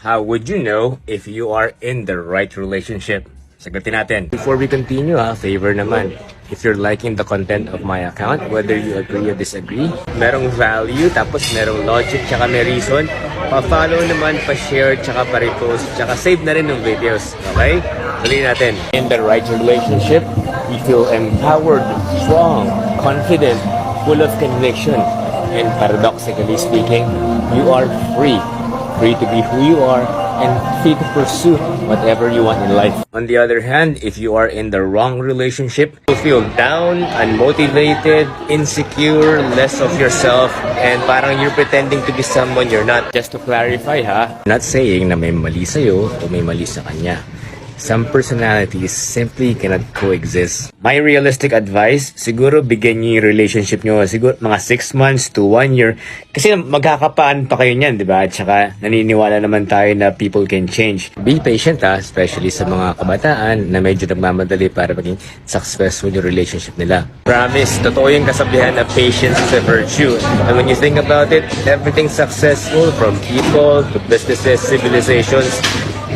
How would you know if you are in the right relationship? Sagutin natin. Before we continue, favor naman. If you're liking the content of my account, whether you agree or disagree, merong value, tapos merong logic, tsaka may reason, pa-follow naman, pa-share, tsaka pa-repost, tsaka save na rin ng videos. Okay? Tuloy natin. In the right relationship, you feel empowered, strong, confident, full of conviction, and paradoxically speaking, you are free. Free to be who you are and free to pursue whatever you want in life. On the other hand, if you are in the wrong relationship, you feel down, unmotivated, insecure, less of yourself, and parang you're pretending to be someone you're not. Just to clarify not saying na may mali sa'yo o may mali sa kanya. Some personalities simply cannot coexist. My realistic advice, siguro bigyan niyo yung relationship niyo siguro mga 6 months to 1 year. Kasi magkakapaan pa kayo niyan, di ba? At saka naniniwala naman tayo na people can change. Be patient especially sa mga kabataan na medyo nagmamadali para maging successful yung relationship nila. Promise, totoo yung kasabihan na patience is a virtue. And when you think about it, everything successful from people to businesses, civilizations,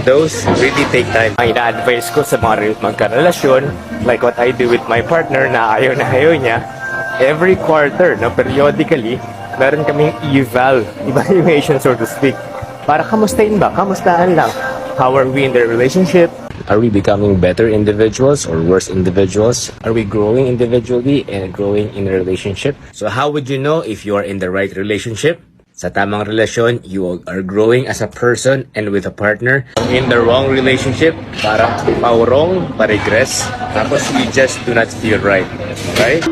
those really take time. Ang ina-advise ko sa mga magkarelasyon, like what I do with my partner na ayaw niya, every quarter, periodically, meron kaming evaluation so to speak. Para kamustahin ba? Kamustahan lang. How are we in the relationship? Are we becoming better individuals or worse individuals? Are we growing individually and growing in a relationship? So how would you know if you are in the right relationship? Sa tamang relasyon, you are growing as a person and with a partner. In the wrong relationship, parang pa-wrong, pa-regress, tapos you just do not feel right. Okay?